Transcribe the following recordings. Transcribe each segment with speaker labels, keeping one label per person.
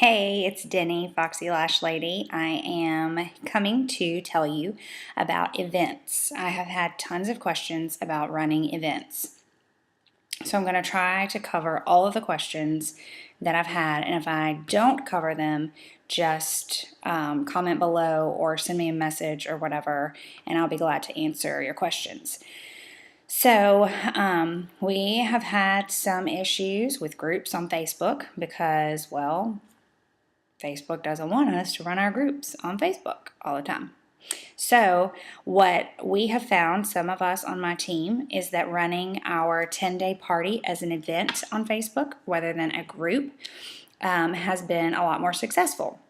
Speaker 1: Hey, it's Denny, Foxy Lash Lady. I am coming to tell you about events. I have had tons of questions about running events. So I'm going to try to cover all of the questions that I've had, and if I don't cover them, just comment below or send me a message or whatever, and I'll be glad to answer your questions. So, we have had some issues with groups on Facebook because, well, Facebook doesn't want us to run our groups on Facebook all the time. So, what we have found, some of us on my team, is that running our 10-day party as an event on Facebook rather than a group has been a lot more successful.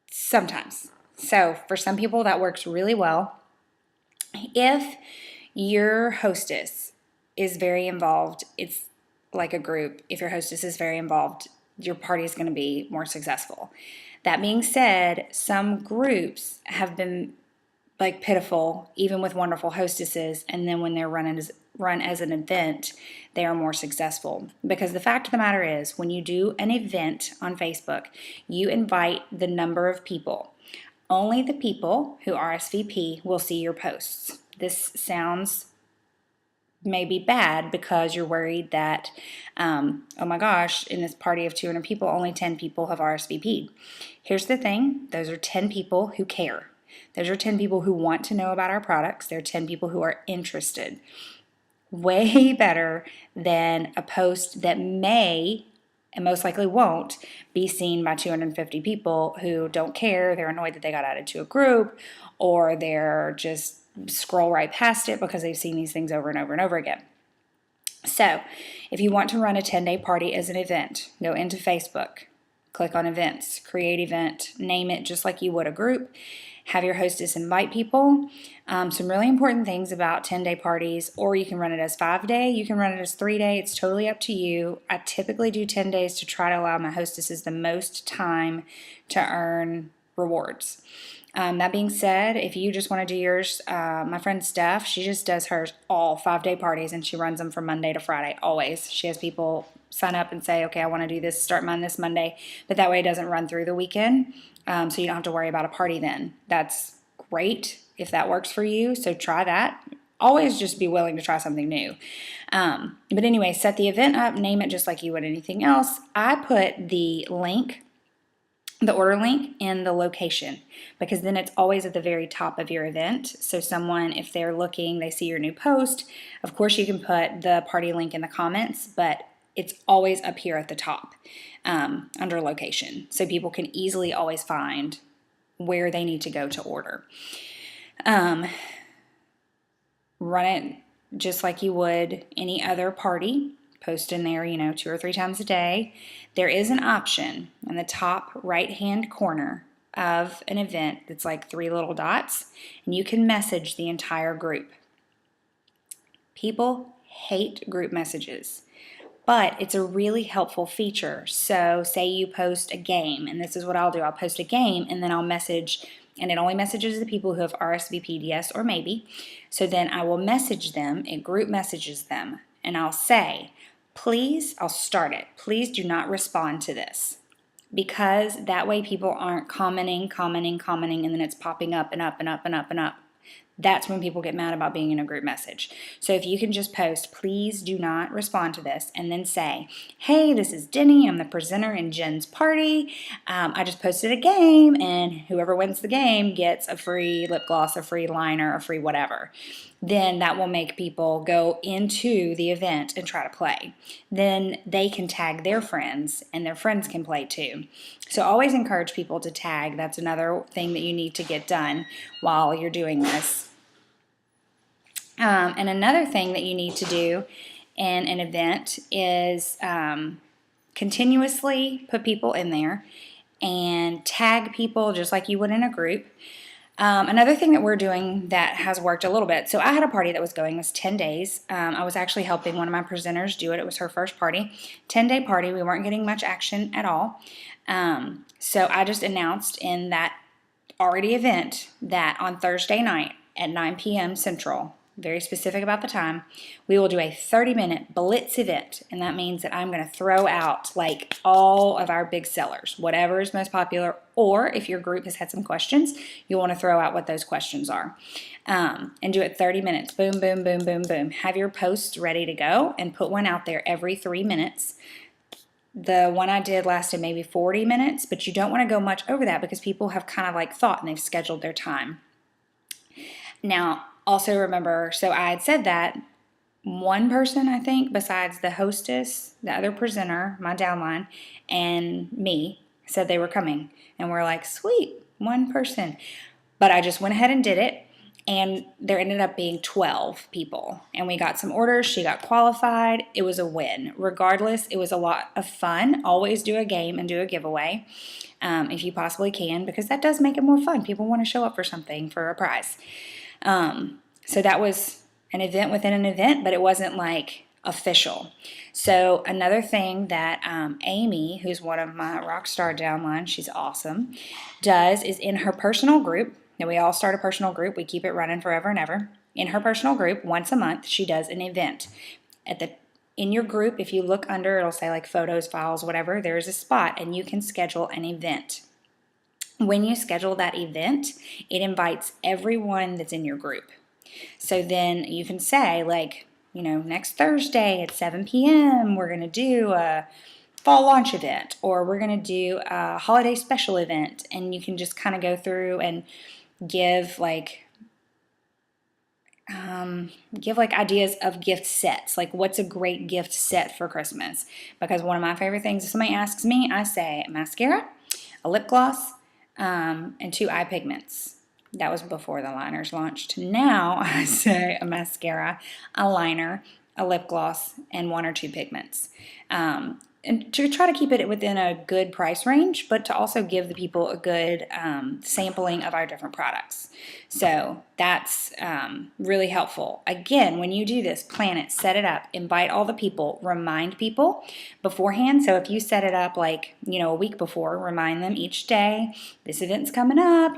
Speaker 1: Sometimes. So, for some people, that works really well. If your hostess is very involved, it's like a group. If your hostess is very involved, your party is going to be more successful. That being said, some groups have been like pitiful, even with wonderful hostesses, and then when they're run as an event, they are more successful. Because the fact of the matter is, when you do an event on Facebook, you invite the number of people. Only the people who RSVP will see your posts. This sounds maybe bad because you're worried that, oh my gosh, in this party of 200 people, only 10 people have RSVP'd. Here's the thing, those are 10 people who care. Those are 10 people who want to know about our products. They're 10 people who are interested. Way better than a post that may and most likely won't be seen by 250 people who don't care. They're annoyed that they got added to a group, or they're just scroll right past it because they've seen these things over and over and over again. So, if you want to run a 10-day party as an event, go into Facebook, click on events, create event, name it just like you would a group, have your hostess invite people. Some really important things about 10-day parties, or you can run it as 5-day, you can run it as 3-day, it's totally up to you. I typically do 10 days to try to allow my hostesses the most time to earn rewards. That being said, if you just want to do yours, my friend Steph, she just does hers all 5-day parties, and she runs them from Monday to Friday, always. She has people sign up and say, okay, I want to do this, start mine this Monday, but that way it doesn't run through the weekend, so you don't have to worry about a party then. That's great if that works for you, so try that. Always just be willing to try something new. But anyway, set the event up, name it just like you would anything else. I put the order link in the location, because then it's always at the very top of your event. So someone, if they're looking, they see your new post, of course you can put the party link in the comments, but it's always up here at the top under location. So people can easily always find where they need to go to order. Run it just like you would any other party. Post in there, 2 or 3 times a day. There is an option in the top right-hand corner of an event that's like 3 little dots, and you can message the entire group. People hate group messages, but it's a really helpful feature. So say you post a game, and this is what I'll do. I'll post a game, and then I'll message, and it only messages the people who have RSVP'd yes or maybe. So then I will message them, it group messages them, and I'll say, please, I'll start it. Please do not respond to this, because that way people aren't commenting, and then it's popping up and up and up and up and up. That's when people get mad about being in a group message. So if you can just post, please do not respond to this, and then say, hey, this is Denny. I'm the presenter in Jen's party. I just posted a game, and whoever wins the game gets a free lip gloss, a free liner, a free whatever. Then that will make people go into the event and try to play. Then they can tag their friends, and their friends can play too. So always encourage people to tag. That's another thing that you need to get done while you're doing this. And another thing that you need to do in an event is continuously put people in there and tag people just like you would in a group. Another thing that we're doing that has worked a little bit, so I had a party that was going this 10 days. I was actually helping one of my presenters do it. It was her first party. 10-day party. We weren't getting much action at all. So I just announced in that already event that on Thursday night at 9 p.m. Central, very specific about the time. We will do a 30-minute blitz event, and that means that I'm going to throw out like all of our big sellers, whatever is most popular, or if your group has had some questions, you'll want to throw out what those questions are. And do it 30 minutes. Boom, boom, boom, boom, boom. Have your posts ready to go and put one out there every 3 minutes. The one I did lasted maybe 40 minutes, but you don't want to go much over that because people have kind of like thought and they've scheduled their time. Now, also remember, so I had said that one person, I think, besides the hostess, the other presenter, my downline, and me, said they were coming. And we're like, sweet, one person. But I just went ahead and did it. And there ended up being 12 people. And we got some orders. She got qualified. It was a win. Regardless, it was a lot of fun. Always do a game and do a giveaway if you possibly can, because that does make it more fun. People want to show up for something, for a prize. So that was an event within an event, but it wasn't like official. So another thing that Amy, who's one of my Rockstar downline, she's awesome, does is in her personal group. Now, we all start a personal group. We keep it running forever and ever. In her personal group, once a month, she does an event. In your group, if you look under, it'll say like photos, files, whatever. There's a spot, and you can schedule an event. When you schedule that event, it invites everyone that's in your group. So then you can say, like, next Thursday at 7 p.m., we're going to do a fall launch event, or we're going to do a holiday special event. And you can just kind of go through and give ideas of gift sets, like what's a great gift set for Christmas. Because one of my favorite things, if somebody asks me, I say a mascara, a lip gloss, and 2 eye pigments. That was before the liners launched. Now I say a mascara, a liner, a lip gloss, and 1 or 2 pigments. And to try to keep it within a good price range, but to also give the people a good sampling of our different products. So that's really helpful. Again, when you do this, plan it, set it up, invite all the people, remind people beforehand. So if you set it up like, a week before, remind them each day, this event's coming up,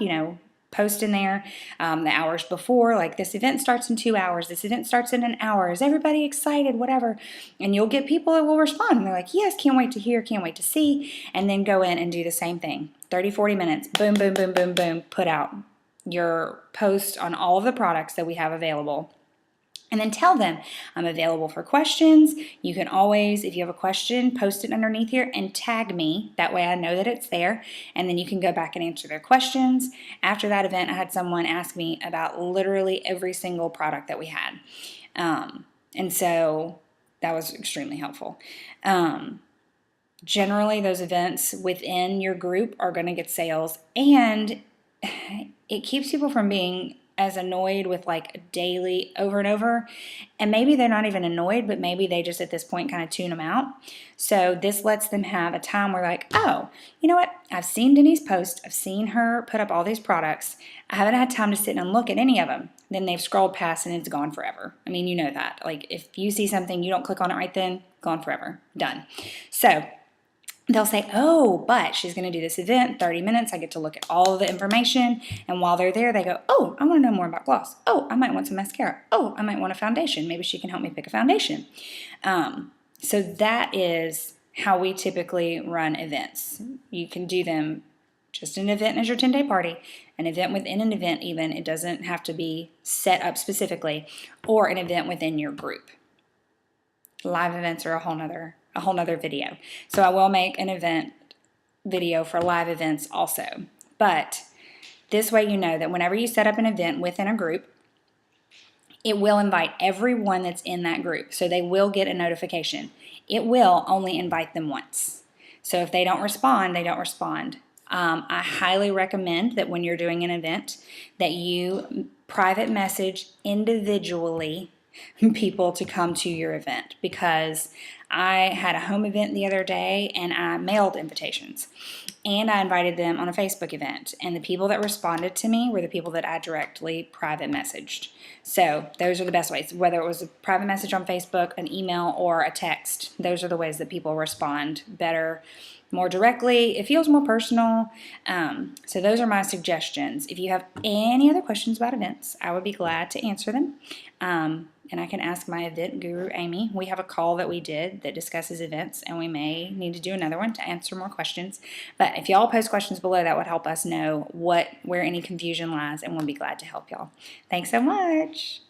Speaker 1: post in there the hours before, like this event starts in 2 hours, this event starts in an hour, is everybody excited, whatever, and you'll get people that will respond, and they're like, yes, can't wait to hear, can't wait to see, and then go in and do the same thing, 30-40 minutes, boom, boom, boom, boom, boom, put out your post on all of the products that we have available. And then tell them, I'm available for questions. You can always, if you have a question, post it underneath here and tag me. That way I know that it's there. And then you can go back and answer their questions. After that event, I had someone ask me about literally every single product that we had. And so that was extremely helpful. Generally, those events within your group are going to get sales. And it keeps people from being as annoyed with like a daily over and over, and maybe they're not even annoyed, but maybe they just at this point kind of tune them out. So this lets them have a time where like, oh, you know what, I've seen Denise post, I've seen her put up all these products, I haven't had time to sit and look at any of them. Then they've scrolled past and it's gone forever. I mean, you know that, like if you see something, you don't click on it right then, gone forever, done. So they'll say, oh, but she's going to do this event, 30 minutes. I get to look at all of the information. And while they're there, they go, oh, I want to know more about gloss. Oh, I might want some mascara. Oh, I might want a foundation. Maybe she can help me pick a foundation. So that is how we typically run events. You can do them just an event as your 10-day party, an event within an event even. It doesn't have to be set up specifically, or an event within your group. Live events are a whole nother video. So I will make an event video for live events also. But this way you know that whenever you set up an event within a group, it will invite everyone that's in that group. So they will get a notification. It will only invite them once. So if they don't respond, they don't respond. I highly recommend that when you're doing an event that you private message individually people to come to your event, because I had a home event the other day and I mailed invitations and I invited them on a Facebook event. And the people that responded to me were the people that I directly private messaged. So those are the best ways, whether it was a private message on Facebook, an email, or a text. Those are the ways that people respond better, more directly. It feels more personal. So those are my suggestions. If you have any other questions about events, I would be glad to answer them. And I can ask my event guru, Amy. We have a call that we did that discusses events, and we may need to do another one to answer more questions. But if y'all post questions below, that would help us know where any confusion lies, and we'll be glad to help y'all. Thanks so much.